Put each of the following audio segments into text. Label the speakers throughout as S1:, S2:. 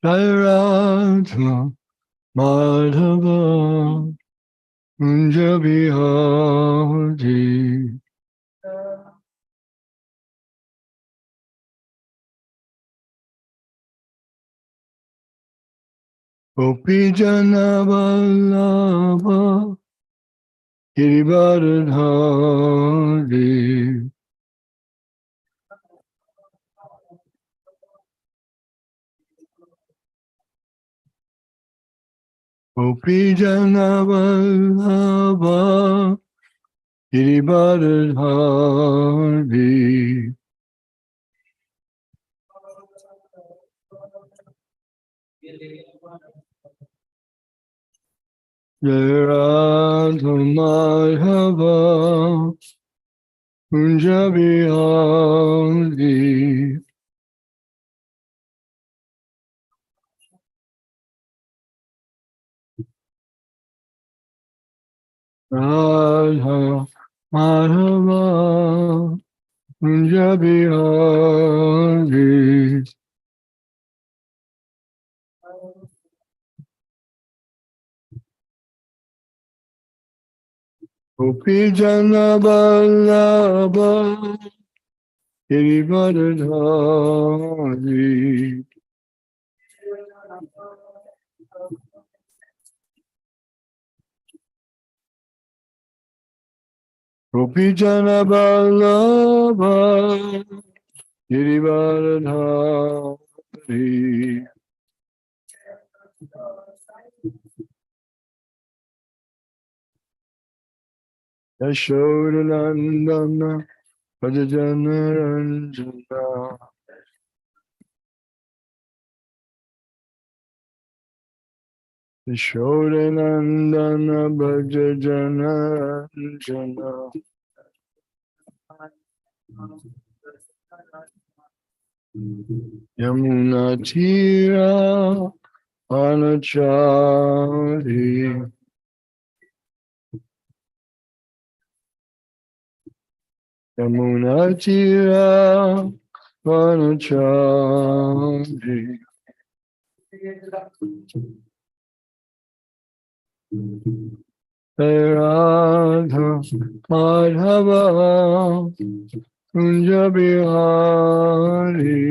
S1: Jai Radha Madhava Kunja Bihari Gopi Jana Vallabha Girivardhari Gopi Jana Vallabha Girivardhari Jai Radha Madhava Kunja Bihari Radha Madhava Kunja Bihari Gopi Jana Vallabha Girivardhari Gopi Jana Vallabha Girivardhari Yashodanandana Bhajajana Ranjana Yashodanandana Bhajajana Ranjana Yamuna Tira Anachari Yamuna Tira Anachari Radha Madhava Kunja Bihari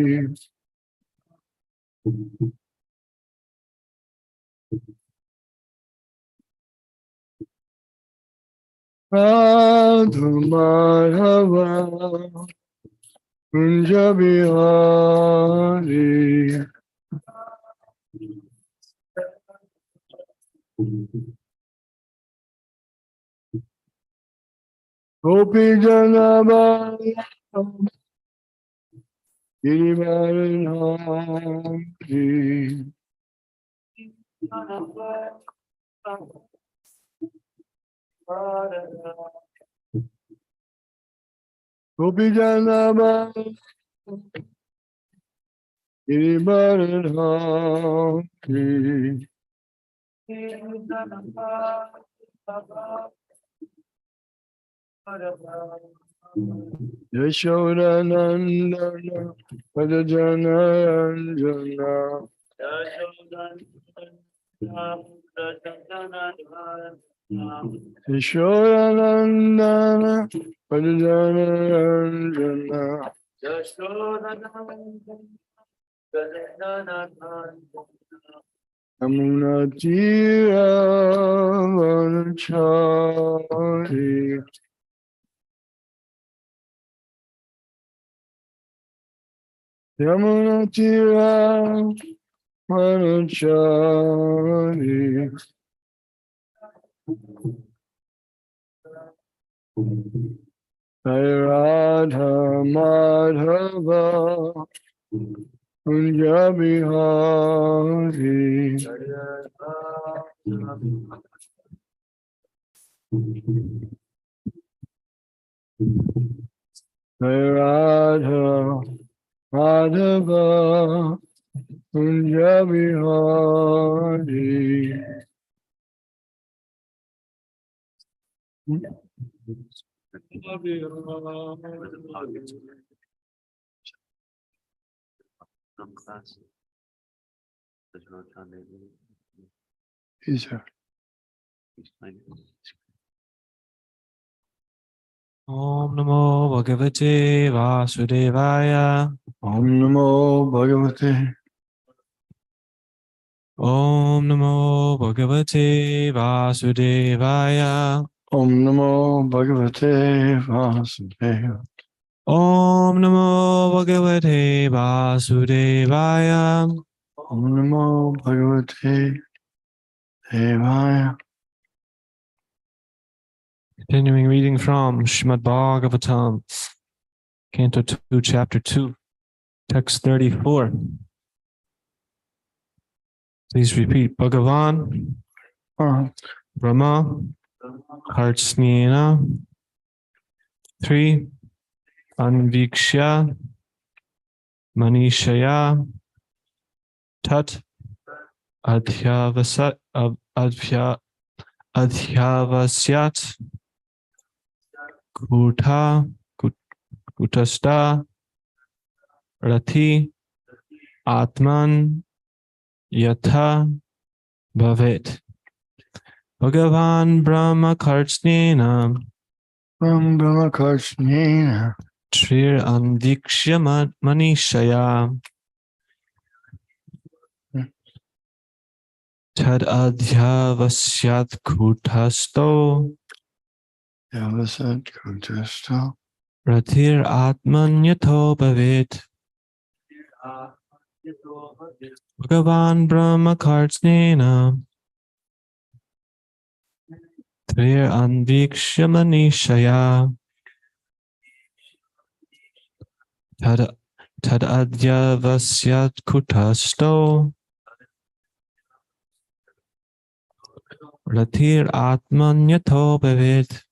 S1: Radha Madhava Kunja Bihari Gopi Janabala Girivaranari Gopi Janabala Girivaranari Yashodanandana Padajana Anjana Yashodanandana Padajana Anjana Yamuna Tira Vanachari Yamuna Tira Vanachari Jai Radha Madhava Kunja Bihari Jai Radha Madhava Kunja Bihari Easier.
S2: Om Namo Bhagavate Vasudevaya.
S1: Om Namo Bhagavate.
S2: Om Namo Bhagavate Vasudevaya.
S1: Om Namo Bhagavate Vasudevaya.
S2: Om Namo Bhagavate Vasudevaya.
S1: Om Namo Bhagavate Devaya.
S2: Continuing reading from Srimad Bhagavatam, Canto 2, Chapter 2, Text 34. Please repeat. Bhagavan, Brahma, Hartsnena, 3, Anvikshya, Manishaya, Tat, Adhyavasyat, Kutha, Kutasta, Rati, Atman, Yatha, Bhavet. Bhagavan Brahma Kartsnena,
S1: Brahma Kartsnena,
S2: Trir Anvikshya Manishaya, Tad Adhyavasyat Kutasto,
S1: Yavasat Kutasta,
S2: Ratir Atman Yato Bhavet. Bhagavan Brahma Kartsnena, Trir Anvikshya Manishaya, Tad Adhyavasyat Kutasto, Ratir Atman Yato Bhavet.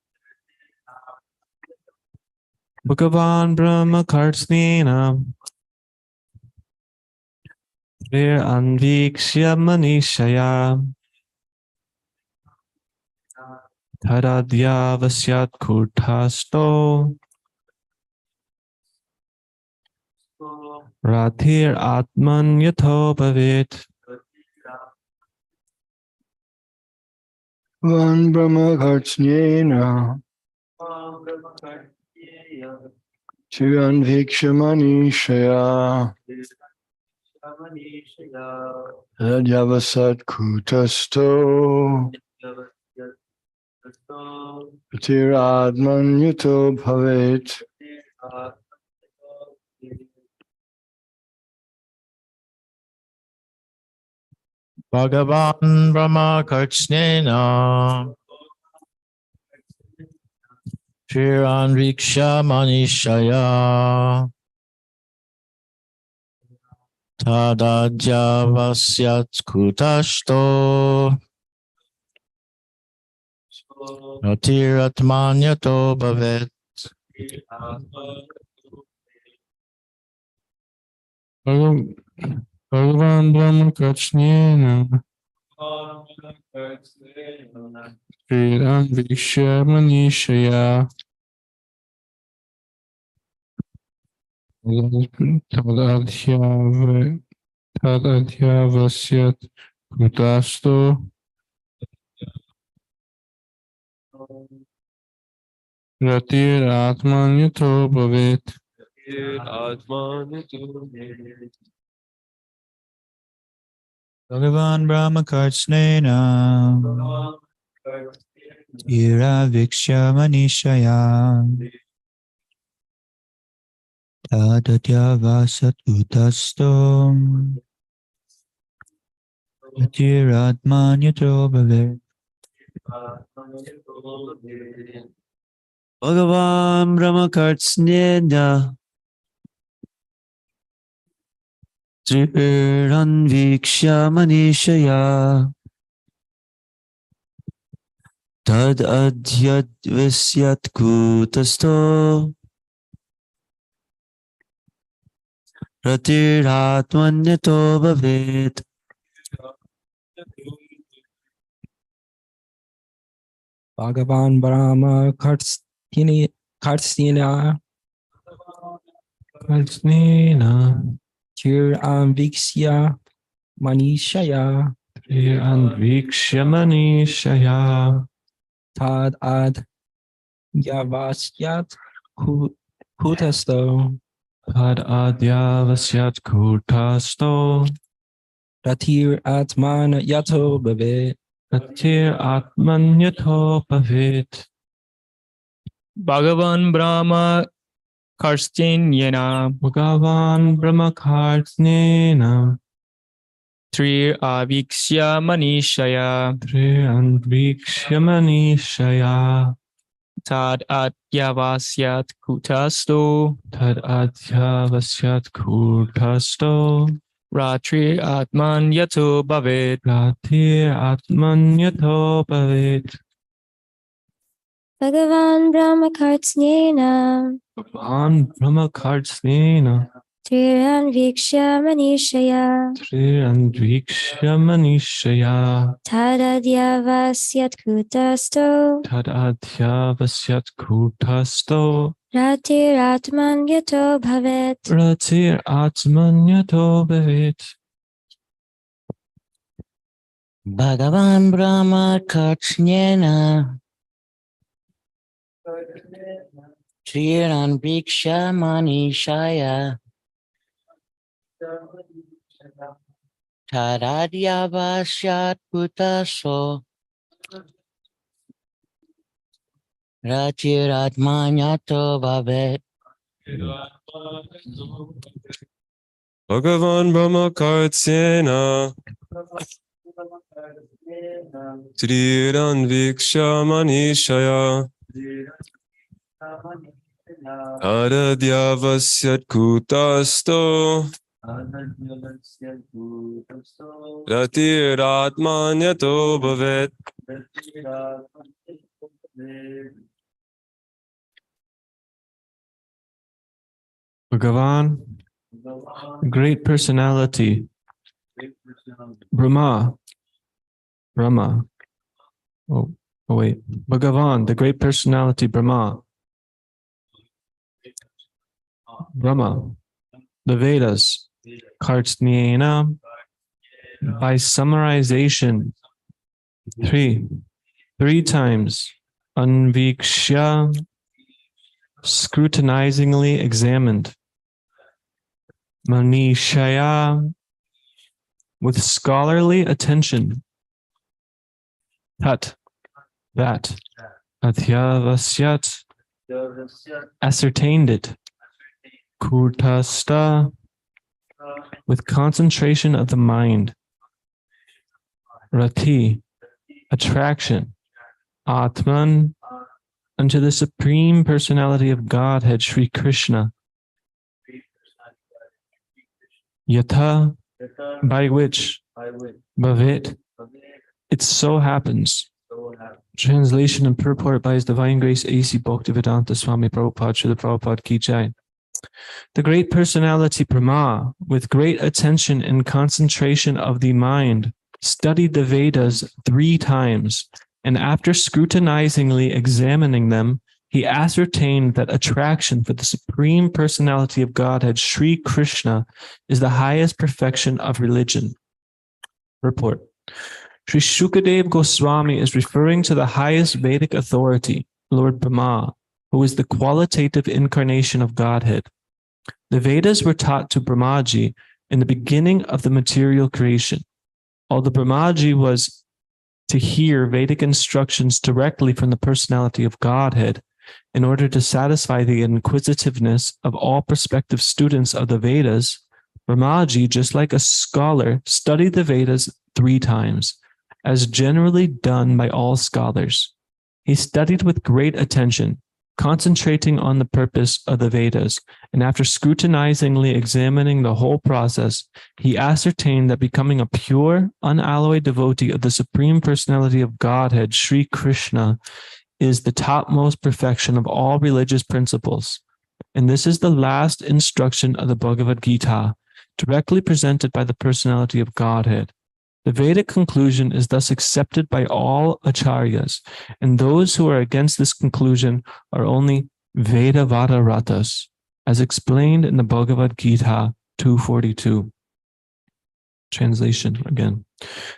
S2: Bhagavan Brahma Kartsnena, Trir Anvikshya Manishaya, Tad Adhyavasyat Kutasto, Ratir Atman Yato Bhavet.
S1: Van Brahma Kartsnena, Chiranvikshamani Shaya, Yavasat Kutasto, Tiradman Yuto Bhavet.
S3: Bhagavan Brahma Kartsnena Shiran Viksha Manishaya Tadadhyavasyat Kutashto Ratiratmanyato Bhavet.
S2: Bhagavan Brahma Kartsnena, Shiran Viksha Manishaya, Tadadhyavasyat Kutasto, Ratir Atman Yato Bhavet.
S3: Bhagavan Brahma Kartsnena Ira Viksha Manishaya Tadadhyavasat Kutasto Ratiratmanyato Bhavet. Bhagavan Brahma Kartsnena Triran Vikshya Manishaya Tad Adhyavasyat Kutasto Ratiratmanyato Bhavet.
S4: Bhagavan Brahma Kartsnena
S2: Kartsnena,
S4: Chiranviksya manishaya
S2: Trianvikshya manishaya
S4: tad ad yavasyat kutasto
S2: Tad adyavasyat kutasto
S4: ratir atman yato bhavet.
S2: Ratir atmanyato bhavit
S5: Bhagavan Brahma Karstenyena
S2: Bhagavan brahmakartnena
S5: Tri Avikshya Manishaya
S2: Trianvikshya manishaya
S5: Tad Atyavasyat Kutasto
S2: Tad adyavasyat kutasto
S5: Ratri Atman Yato Bhavet.
S2: Ratir atmanyato bhavit
S6: Bhagavan Brahmakartsnena
S2: Bhagavan brahmakartnena
S6: Triranvikshya Manishaya
S2: Triandvikshya manishaya
S6: Tadadhyavasyat Kutasto
S2: Tad adyavasyat kutasto
S6: Ratiratman Yato Bhavet.
S2: Ratir atmanyato bhavit
S3: Bhagavan Brahma Kartsnyena Triran Viksha Manishaya Taradya Vasyat Kutaso Rachiratmanyato Bhavet.
S7: Bhagavan Brahma Kartsena Triran Viksha Manishaya Aradhyavasyat Kutasto Ratiratmanyato Bhavet.
S2: Bhagavan, the great personality, Brahma, Bhagavan, the great personality, Brahma, the Vedas, Kartsnyena, by summarization, three times, Anvikshya, scrutinizingly examined, Manishaya, with scholarly attention, Tat, that, Atyavasyat, ascertained it, Kurtasta, with concentration of the mind, Rati, attraction, Atman, unto the Supreme Personality of Godhead, Sri Krishna, Yatha, by which, Bhavit, it so happens. Translation and purport by His Divine Grace A.C. Bhaktivedanta Swami Prabhupada, Srila Prabhupada Ki Jai. The great personality Brahma, with great attention and concentration of the mind, studied the Vedas 3 times, and after scrutinizingly examining them, he ascertained that attraction for the Supreme Personality of Godhead, Sri Krishna, is the highest perfection of religion. Report. Sri Shukadev Goswami is referring to the highest Vedic authority, Lord Brahma, who is the qualitative incarnation of Godhead. The Vedas were taught to Brahmaji in the beginning of the material creation. Although Brahmaji was to hear Vedic instructions directly from the personality of Godhead, in order to satisfy the inquisitiveness of all prospective students of the Vedas, Brahmaji, just like a scholar, studied the Vedas 3 times, as generally done by all scholars. He studied with great attention, concentrating on the purpose of the Vedas, and after scrutinizingly examining the whole process, he ascertained that becoming a pure, unalloyed devotee of the Supreme Personality of Godhead, Sri Krishna, is the topmost perfection of all religious principles. And this is the last instruction of the Bhagavad Gita, directly presented by the personality of Godhead. The Vedic conclusion is thus accepted by all acharyas, and those who are against this conclusion are only Vedavada Ratas, as explained in the Bhagavad Gita 242. Translation again.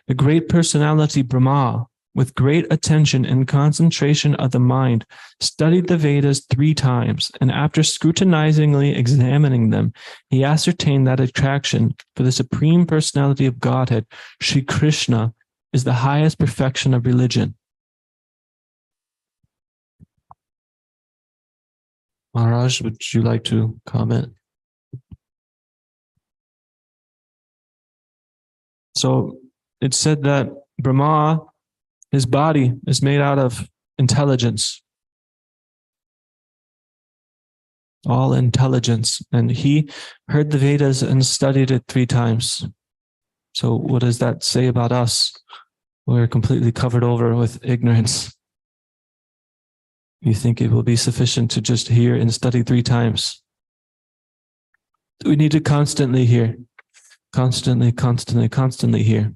S2: The great personality Brahma, with great attention and concentration of the mind, studied the Vedas 3 times, and after scrutinizingly examining them, he ascertained that attraction for the Supreme Personality of Godhead, Sri Krishna, is the highest perfection of religion. Maharaj, would you like to comment? So it said that Brahma, his body is made out of intelligence. All intelligence. And he heard the Vedas and studied it 3 times. So what does that say about us? We're completely covered over with ignorance. You think it will be sufficient to just hear and study 3 times? We need to constantly hear. Constantly hear.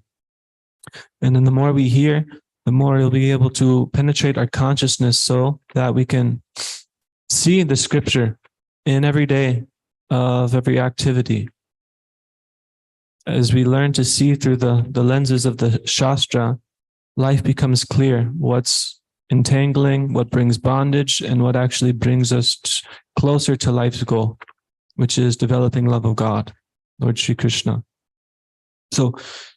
S2: And then the more we hear, the more you'll be able to penetrate our consciousness so that we can see the scripture in every day of every activity. As we learn to see through the lenses of the Shastra, life becomes clear. What's entangling, what brings bondage, and what actually brings us closer to life's goal, which is developing love of God, Lord Shri Krishna. So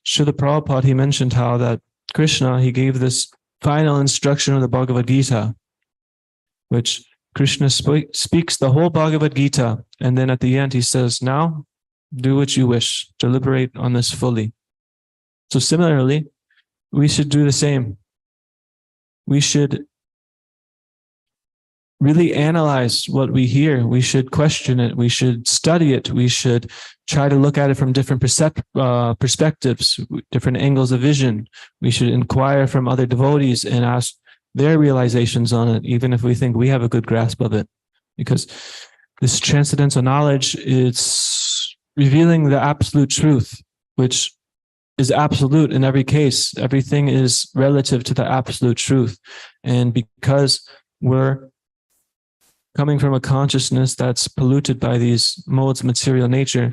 S2: Srila Prabhupada, he mentioned how that Krishna, he gave this final instruction of the Bhagavad Gita, which Krishna speaks the whole Bhagavad Gita, and then at the end he says, now do what you wish, deliberate on this fully. So similarly, we should do the same. We should really analyze what we hear. We should question it. We should study it. We should try to look at it from different perspectives, different angles of vision. We should inquire from other devotees and ask their realizations on it, even if we think we have a good grasp of it. Because this transcendental knowledge is revealing the absolute truth, which is absolute in every case. Everything is relative to the absolute truth. And because we're coming from a consciousness that's polluted by these modes of material nature,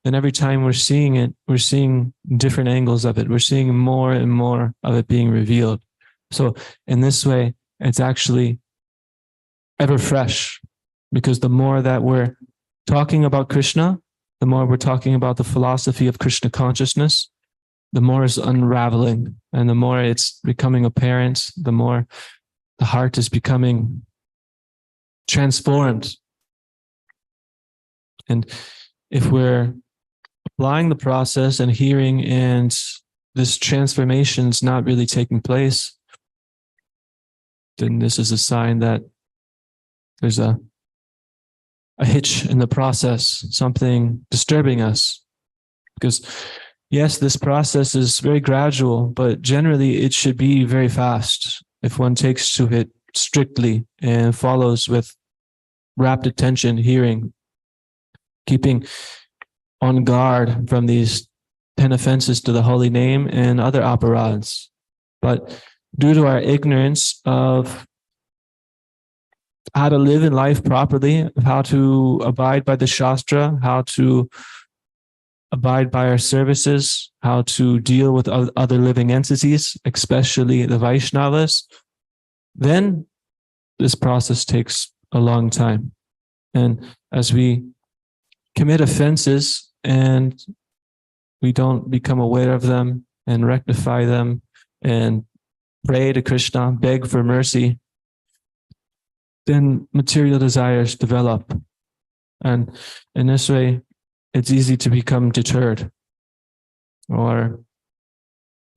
S2: then every time we're seeing it, we're seeing different angles of it. We're seeing more and more of it being revealed. So in this way, it's actually ever fresh, because the more that we're talking about Krishna, the more we're talking about the philosophy of Krishna consciousness, the more it's unraveling, and the more it's becoming apparent, the more the heart is becoming transformed. And if we're applying the process and hearing, and this transformation is not really taking place, then this is a sign that there's a hitch in the process, something disturbing us. Because yes, this process is very gradual, but generally it should be very fast if one takes to it strictly and follows with rapt attention, hearing, keeping on guard from these 10 offenses to the holy name and other aparadhs. But due to our ignorance of how to live in life properly, of how to abide by the Shastra, how to abide by our services, how to deal with other living entities, especially the Vaishnavas, then this process takes a long time. And as we commit offenses and we don't become aware of them and rectify them and pray to Krishna, beg for mercy, then material desires develop. And in this way, it's easy to become deterred. Or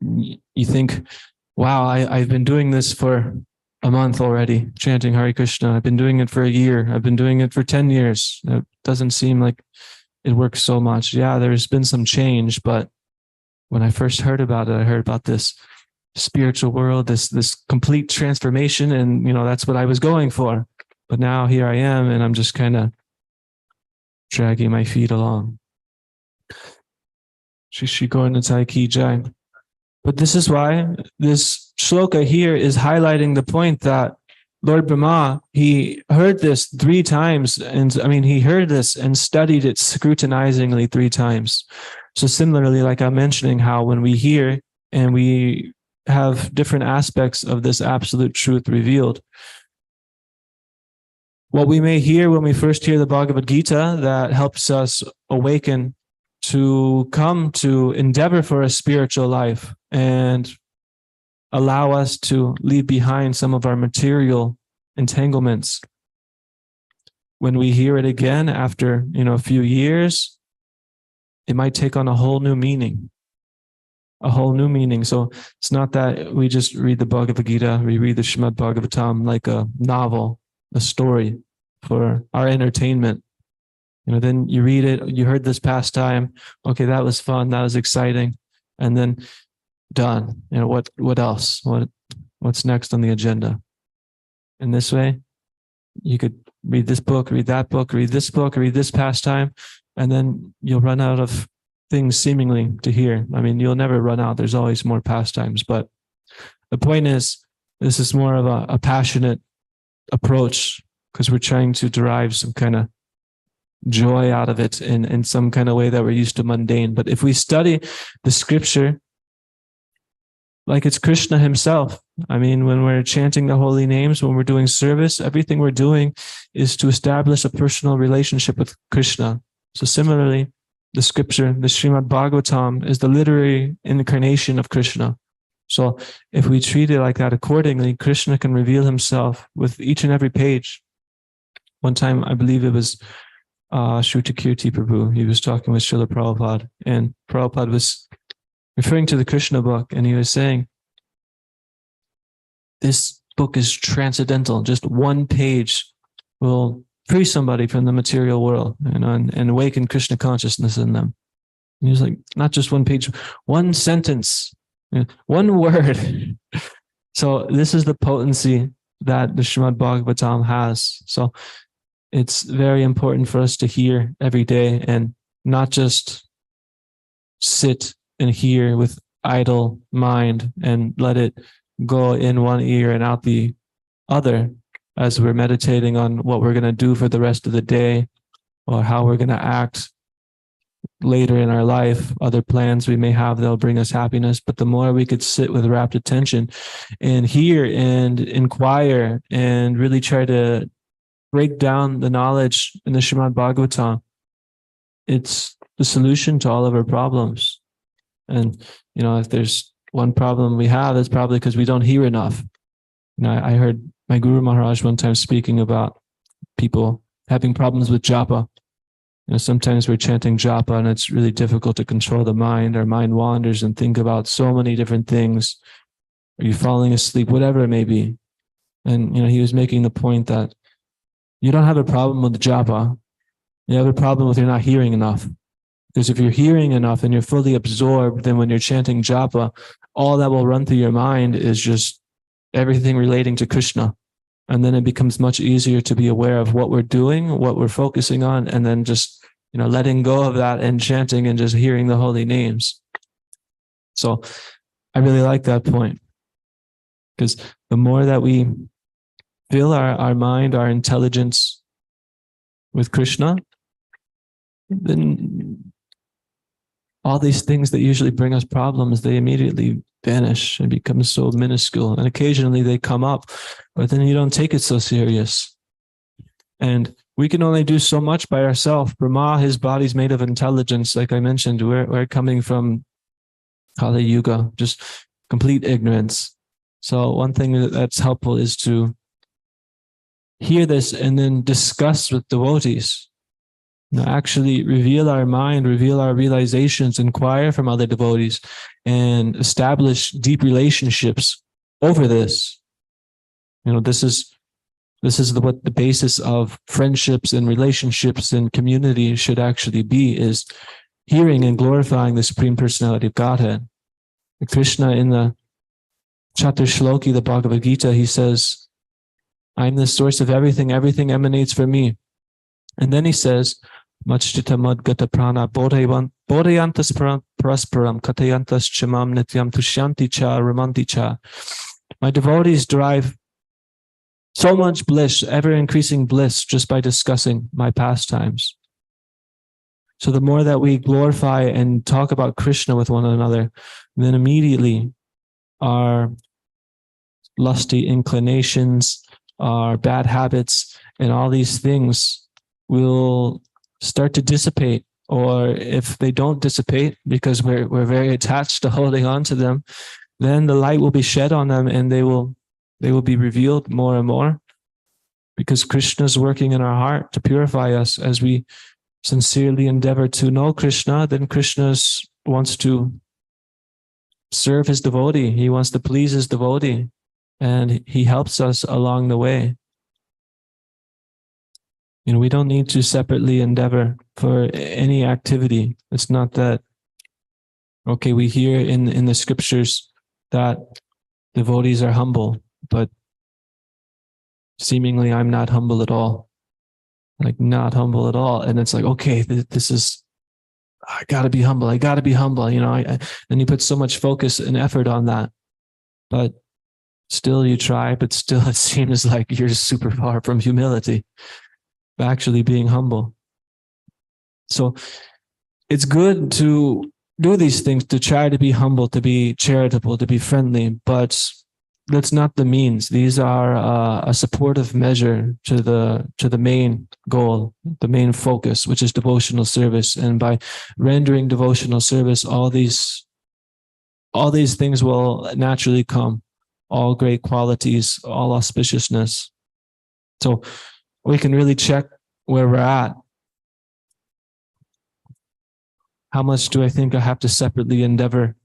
S2: you think, wow, I've been doing this for a month already, chanting Hare Krishna. I've been doing it for a year. I've been doing it for 10 years. It doesn't seem like it works so much. Yeah, there's been some change, but when I first heard about it, I heard about this spiritual world, this complete transformation, and that's what I was going for. But now here I am, and I'm just kind of dragging my feet along. Shri Shri Gaura Ki Jai. But this is why this shloka here is highlighting the point that Lord Brahma, he heard this 3 times, and he heard this and studied it scrutinizingly 3 times. So similarly, like I'm mentioning, how when we hear and we have different aspects of this absolute truth revealed, what we may hear when we first hear the Bhagavad Gita that helps us awaken to come to endeavor for a spiritual life and allow us to leave behind some of our material entanglements. When we hear it again after, a few years, it might take on a whole new meaning. So it's not that we just read the Bhagavad Gita, we read the Srimad Bhagavatam like a novel, a story for our entertainment. Then you read it, you heard this past time, okay, that was fun, that was exciting, and then done. What else? What's next on the agenda? In this way, you could read this book, read that book, read this book, read this pastime, and then you'll run out of things seemingly to hear. I mean, you'll never run out. There's always more pastimes. But the point is, this is more of a passionate approach because we're trying to derive some kind of joy out of it in some kind of way that we're used to mundane. But if we study the scripture like it's Krishna himself, I mean, when we're chanting the holy names, when we're doing service, everything we're doing is to establish a personal relationship with Krishna. So similarly, the scripture, the Srimad Bhagavatam, is the literary incarnation of Krishna. So if we treat it like that accordingly, Krishna can reveal himself with each and every page. One time, I believe it was Shrutakirti Prabhu, he was talking with Srila Prabhupada, and Prabhupada was referring to the Krishna book, and he was saying, this book is transcendental. Just one page will free somebody from the material world, and awaken Krishna consciousness in them. And he was like, not just one page, one sentence, one word. So this is the potency that the Srimad Bhagavatam has. So it's very important for us to hear every day and not just sit and hear with idle mind and let it go in one ear and out the other as we're meditating on what we're going to do for the rest of the day or how we're going to act later in our life, other plans we may have that'll bring us happiness. But the more we could sit with rapt attention and hear and inquire and really try to break down the knowledge in the Srimad Bhagavatam, it's the solution to all of our problems. And, if there's one problem we have, it's probably because we don't hear enough. I heard my Guru Maharaj one time speaking about people having problems with japa. Sometimes we're chanting japa and it's really difficult to control the mind. Our mind wanders and think about so many different things. Are you falling asleep? Whatever it may be. And, he was making the point that you don't have a problem with the japa. You have a problem with you're not hearing enough. Because if you're hearing enough and you're fully absorbed, then when you're chanting japa, all that will run through your mind is just everything relating to Krishna. And then it becomes much easier to be aware of what we're doing, what we're focusing on, and then just, letting go of that and chanting and just hearing the holy names. So I really like that point, because the more that we fill our mind, our intelligence with Krishna, then all these things that usually bring us problems, they immediately vanish and become so minuscule. And occasionally they come up, but then you don't take it so serious. And we can only do so much by ourselves. Brahma, his body's made of intelligence. Like I mentioned, we're coming from Kali Yuga, just complete ignorance. So one thing that's helpful is to hear this and then discuss with devotees. Actually reveal our mind, reveal our realizations, inquire from other devotees, and establish deep relationships over this. This is what the basis of friendships and relationships and community should actually be, is hearing and glorifying the Supreme Personality of Godhead. Krishna in the Chatur Shloki, the Bhagavad Gita, he says, I'm the source of everything, everything emanates from me. And then he says, Machchita madgata prana bodhayantas parasparam katayantas chamam nityam tushyanti cha ramanti cha. My devotees derive so much bliss, ever-increasing bliss, just by discussing my pastimes. So the more that we glorify and talk about Krishna with one another, then immediately our lusty inclinations, our bad habits, and all these things will start to dissipate. Or if they don't dissipate, because we're very attached to holding on to them, then the light will be shed on them, and they will be revealed more and more. Because Krishna is working in our heart to purify us as we sincerely endeavor to know Krishna. Then Krishna wants to serve his devotee. He wants to please his devotee, and he helps us along the way. We don't need to separately endeavor for any activity. It's not that, okay, we hear in the scriptures that devotees are humble, but seemingly I'm not humble at all. Like, not humble at all. And it's like, okay, this is, I gotta be humble. I gotta be humble. And you put so much focus and effort on that, but still you try, but still it seems like you're super far from humility, actually being humble. So it's good to do these things, to try to be humble, to be charitable, to be friendly, but that's not the means. These are a supportive measure to the main goal, the main focus, which is devotional service. And by rendering devotional service, all these things will naturally come, all great qualities, all auspiciousness. So we can really check where we're at. How much do I think I have to separately endeavor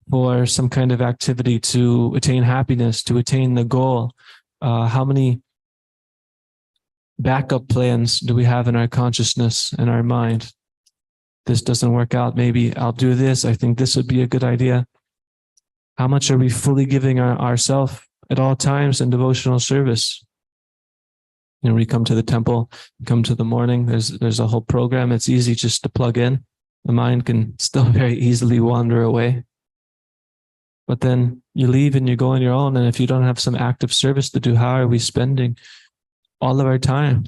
S2: for some kind of activity to attain happiness, to attain the goal? How many backup plans do we have in our consciousness and our mind? This doesn't work out. Maybe I'll do this. I think this would be a good idea. How much are we fully giving ourselves at all times in devotional service? We come to the temple, come to the morning. There's a whole program. It's easy just to plug in. The mind can still very easily wander away. But then you leave and you go on your own. And if you don't have some active service to do, how are we spending all of our time?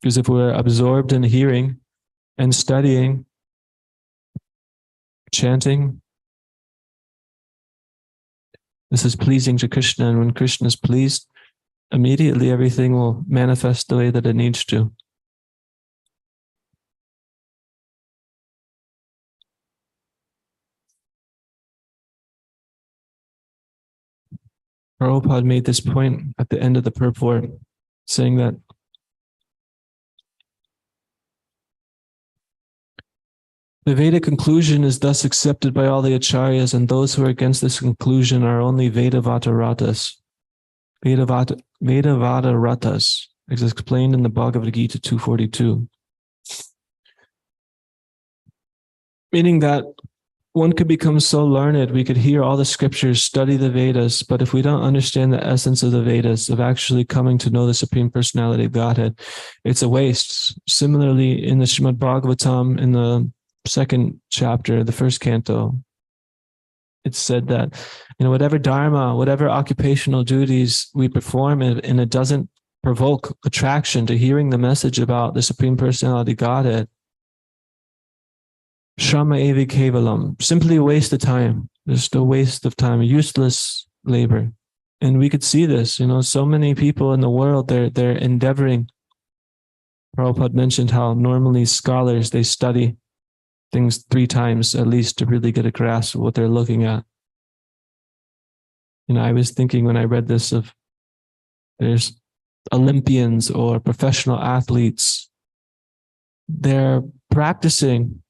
S2: Because if we're absorbed in hearing and studying, chanting, this is pleasing to Krishna. And when Krishna is pleased, immediately everything will manifest the way that it needs to. Prabhupada made this point at the end of the purport, saying that the Vedic conclusion is thus accepted by all the acharyas, and those who are against this conclusion are only Vedavata-ratas. Vedavata-ratas, as explained in the Bhagavad Gita 242. Meaning that one could become so learned, we could hear all the scriptures, study the Vedas, but if we don't understand the essence of the Vedas, of actually coming to know the Supreme Personality of Godhead, it's a waste. Similarly, in the Srimad Bhagavatam, in the second chapter, the first canto, it's said that, whatever dharma, whatever occupational duties we perform, and it doesn't provoke attraction to hearing the message about the Supreme Personality Godhead, Shrama evi kevalam, simply a waste of time, just a waste of time, a useless labor. And we could see this, so many people in the world, they're endeavoring. Prabhupada mentioned how normally scholars, they study things 3 times at least to really get a grasp of what they're looking at. I was thinking when I read this of there's Olympians or professional athletes, they're practicing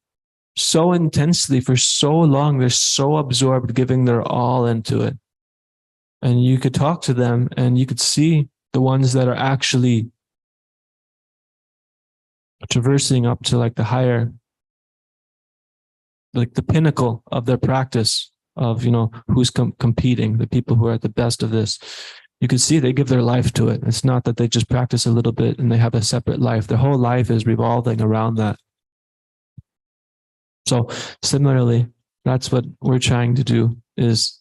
S2: so intensely for so long, they're so absorbed, giving their all into it. And you could talk to them and you could see the ones that are actually traversing up to like the higher, like the pinnacle of their practice of, who's competing, the people who are at the best of this. You can see they give their life to it. It's not that they just practice a little bit and they have a separate life. Their whole life is revolving around that. So similarly, that's what we're trying to do, is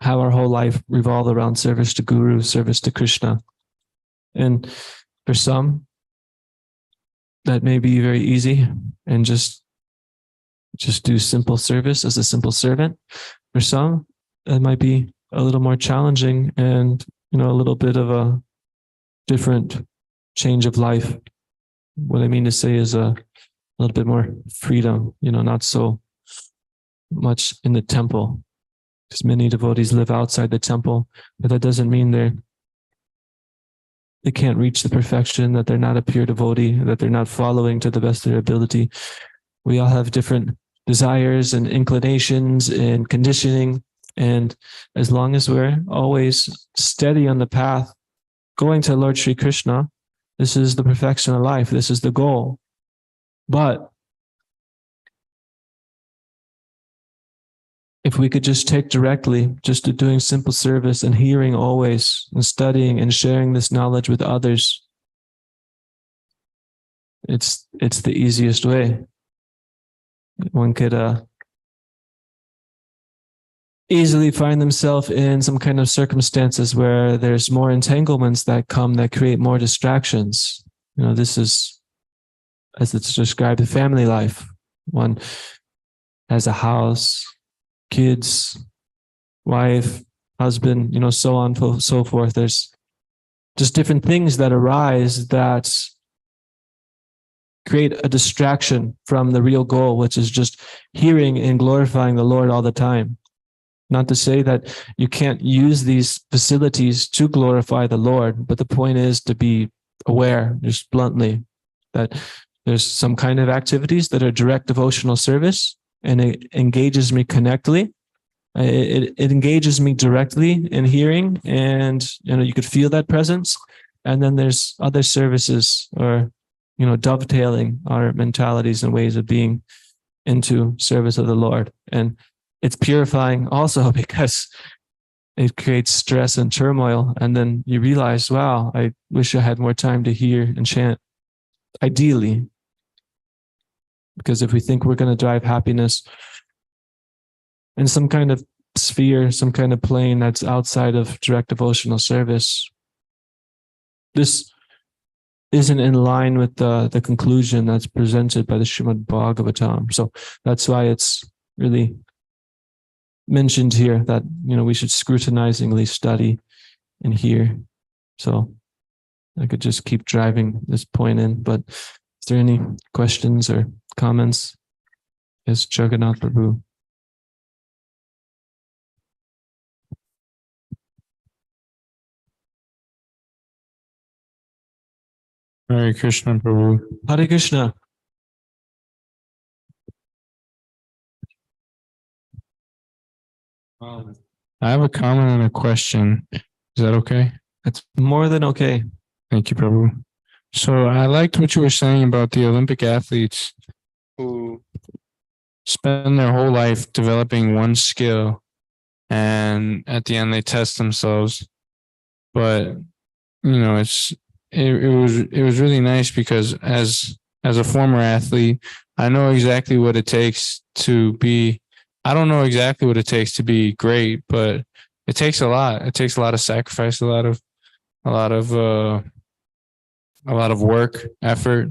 S2: have our whole life revolve around service to Guru, service to Krishna. And for some, that may be very easy and just do simple service as a simple servant. For some, it might be a little more challenging and, a little bit of a different change of life. What I mean to say is a little bit more freedom, not so much in the temple, because many devotees live outside the temple, but that doesn't mean they can't reach the perfection, that they're not a pure devotee, that they're not following to the best of their ability. We all have different desires and inclinations and conditioning. And as long as we're always steady on the path, going to Lord Sri Krishna, this is the perfection of life. This is the goal. But if we could just take directly, just to doing simple service and hearing always and studying and sharing this knowledge with others, it's the easiest way. One could easily find themselves in some kind of circumstances where there's more entanglements that create more distractions. This is, as it's described, the family life. One has a house, kids, wife, husband, so on, so forth. There's just different things that arise that create a distraction from the real goal, which is just hearing and glorifying the Lord all the time. Not to say that you can't use these facilities to glorify the Lord, but the point is to be aware, just bluntly, that there's some kind of activities that are direct devotional service, and it engages me connectedly. It engages me directly in hearing, and you could feel that presence. And then there's other services, or dovetailing our mentalities and ways of being into service of the Lord. And it's purifying also, because it creates stress and turmoil. And then you realize, wow, I wish I had more time to hear and chant. Ideally, because if we think we're going to drive happiness in some kind of sphere, some kind of plane that's outside of direct devotional service, this isn't in line with the conclusion that's presented by the Srimad Bhagavatam. So that's why it's really mentioned here that we should scrutinizingly study and hear. So I could just keep driving this point in, but is there any questions or comments? Yes, Jagannath Prabhu.
S8: Hare Krishna, Prabhu.
S2: Hare Krishna.
S8: I have a comment and a question. Is that okay?
S2: That's more than okay.
S8: Thank you, Prabhu. So I liked what you were saying about the Olympic athletes who spend their whole life developing one skill, and at the end they test themselves. But it was really nice, because as a former athlete, I know exactly what it takes to be. I don't know exactly what it takes to be great, but it takes a lot. It takes a lot of sacrifice, a lot of work, effort.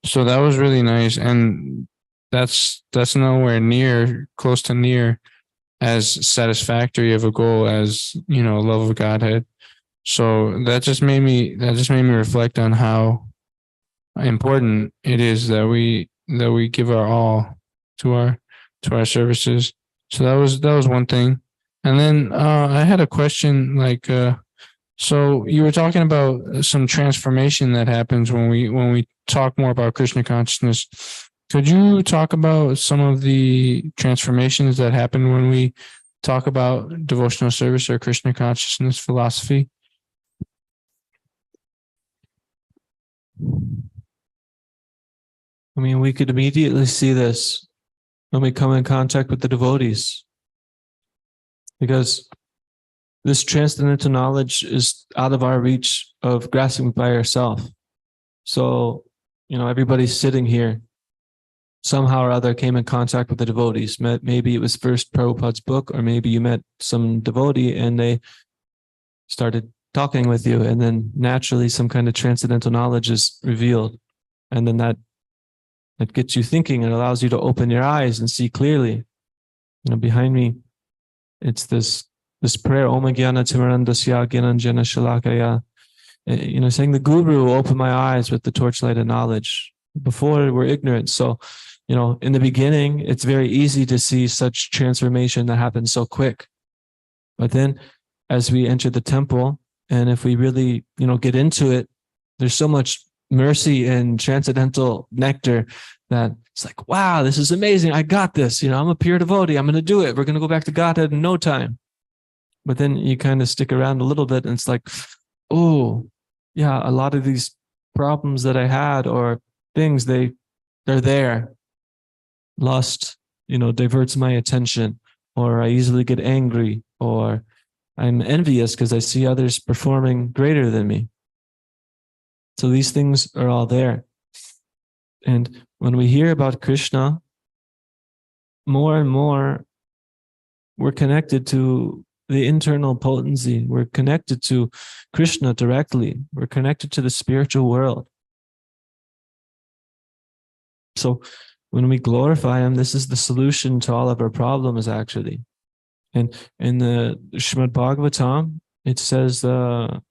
S8: So that was really nice, and that's nowhere near close to near as satisfactory of a goal as love of Godhead. So that just made me reflect on how important it is that we give our all to our services. So that was one thing. And then I had a question, so you were talking about some transformation that happens when we talk more about Krishna consciousness. Could you talk about some of the transformations that happen when we talk about devotional service or Krishna consciousness philosophy?
S2: I mean, we could immediately see this when we come in contact with the devotees, because this transcendental knowledge is out of our reach of grasping by ourselves. So, everybody's sitting here, somehow or other came in contact with the devotees. Maybe it was first Prabhupada's book, or maybe you met some devotee and they started talking with you, and then naturally some kind of transcendental knowledge is revealed. And then that gets you thinking. It allows you to open your eyes and see clearly. Behind me, it's this prayer, Om Jnana Timirandasya Gyananjana Shalakaya. Saying the Guru will open my eyes with the torchlight of knowledge. Before we're ignorant. So, in the beginning, it's very easy to see such transformation that happens so quick. But then as we enter the temple, and if we really, get into it, there's so much mercy and transcendental nectar that it's like, wow, this is amazing. I got this. I'm a pure devotee. I'm going to do it. We're going to go back to Godhead in no time. But then you kind of stick around a little bit and it's like, oh, yeah, a lot of these problems that I had or things, they're there. Lust, diverts my attention, or I easily get angry, or I'm envious because I see others performing greater than me. So these things are all there. And when we hear about Krishna, more and more, we're connected to the internal potency. We're connected to Krishna directly. We're connected to the spiritual world. So when we glorify him, this is the solution to all of our problems, actually. And in the Srimad Bhagavatam, it says, Vasudevi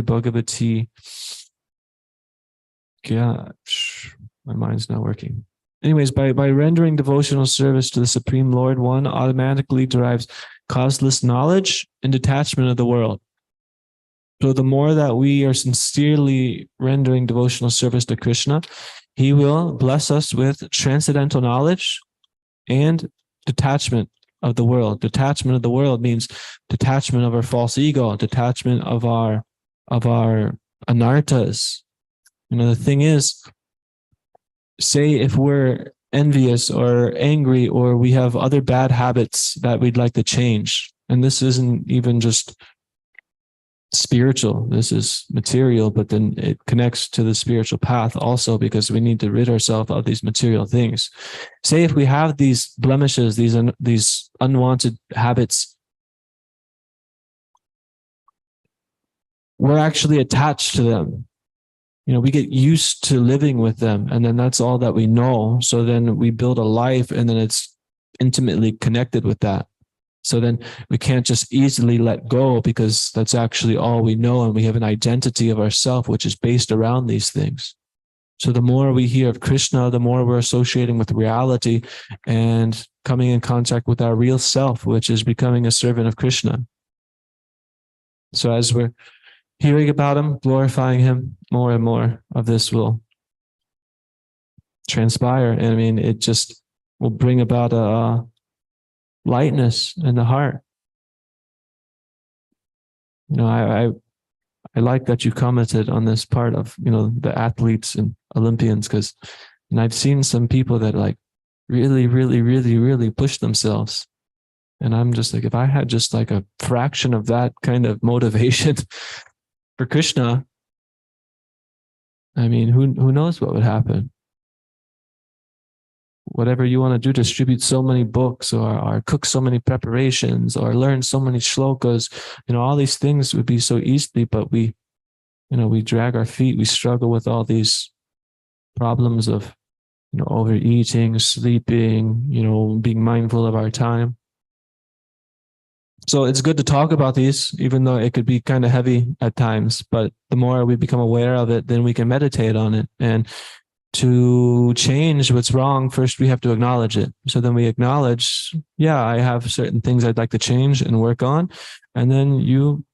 S2: Bhagavati. Yeah, my mind's not working. Anyways, by rendering devotional service to the Supreme Lord, one automatically derives causeless knowledge and detachment of the world. So the more that we are sincerely rendering devotional service to Krishna, he will bless us with transcendental knowledge and detachment of the world. Detachment of the world means detachment of our false ego, detachment of our anarthas. The thing is, say if we're envious or angry or we have other bad habits that we'd like to change, and this isn't even just spiritual, this is material, but then it connects to the spiritual path also, because we need to rid ourselves of these material things. Say if we have these blemishes, these unwanted habits, we're actually attached to them. We get used to living with them, and then that's all that we know. So then we build a life, and then it's intimately connected with that. So then we can't just easily let go, because that's actually all we know, and we have an identity of ourself which is based around these things. So the more we hear of Krishna, the more we're associating with reality and coming in contact with our real self, which is becoming a servant of Krishna. So as we're hearing about him, glorifying him, more and more of this will transpire. And it just will bring about a lightness in the heart. I like that you commented on this part of, the athletes and Olympians, because I've seen some people that really, really, really, really push themselves. And I'm just like, if I had just a fraction of that kind of motivation for Krishna, who knows what would happen? Whatever you want to do, distribute so many books or cook so many preparations or learn so many shlokas, all these things would be so easily, but we drag our feet. We struggle with all these problems of, overeating, sleeping, being mindful of our time. So it's good to talk about these, even though it could be kind of heavy at times, but the more we become aware of it, then we can meditate on it. And to change what's wrong, first we have to acknowledge it. So then we acknowledge, I have certain things I'd like to change and work on. And then you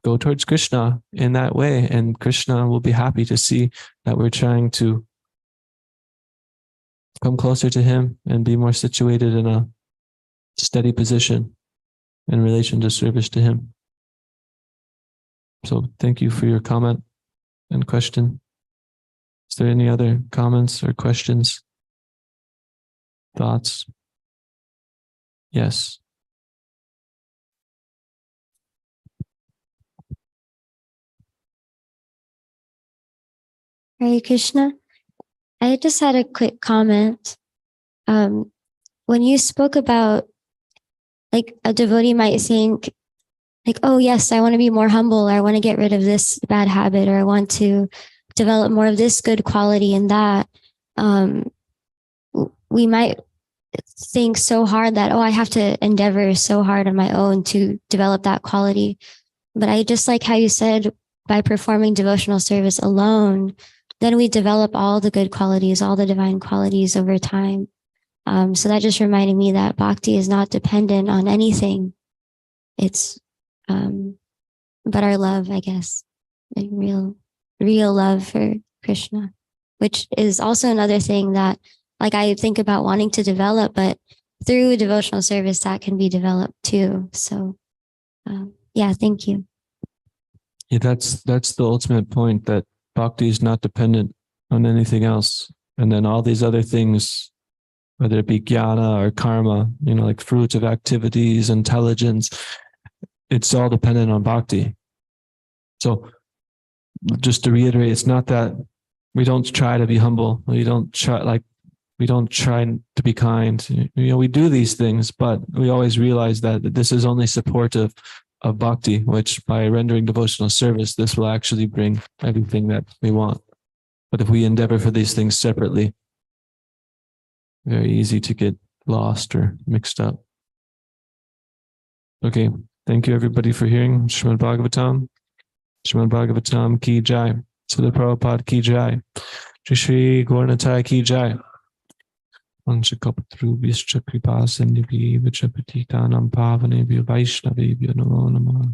S2: go towards Krishna in that way. And Krishna will be happy to see that we're trying to come closer to him and be more situated in a steady position in relation to service to him. So thank you for your comment and question. Is there any other comments or questions? Thoughts? Yes.
S6: Hare Krishna. I just had a quick comment. When you spoke about a devotee might think oh yes, I want to be more humble, or I want to get rid of this bad habit, or I want to develop more of this good quality and that, we might think so hard that, oh, I have to endeavor so hard on my own to develop that quality. But I just like how you said, by performing devotional service alone, then we develop all the good qualities, all the divine qualities over time. So that just reminded me that bhakti is not dependent on anything. It's, but our love, I guess, like real love for Krishna, which is also another thing that, like, I think about wanting to develop, but through devotional service that can be developed too. So, yeah, thank you.
S2: Yeah, that's the ultimate point, that bhakti is not dependent on anything else. And then all these other things, whether it be jnana or karma, like fruits of activities, intelligence, it's all dependent on bhakti. So just to reiterate, it's not that we don't try to be humble. We don't try to be kind. We do these things, but we always realize that this is only supportive of bhakti, which by rendering devotional service, this will actually bring everything that we want. But if we endeavor for these things separately, very easy to get lost or mixed up. Okay, thank you everybody for hearing Srimad Bhagavatam. Srimad Bhagavatam ki jai. Srila Prabhupada ki jai. Shri Gauranatai ki jai. Vanshakapatrubhyascha kripa sindhubhyo vacha patitanam pavanebhyo vaishnavebhyo namo namah.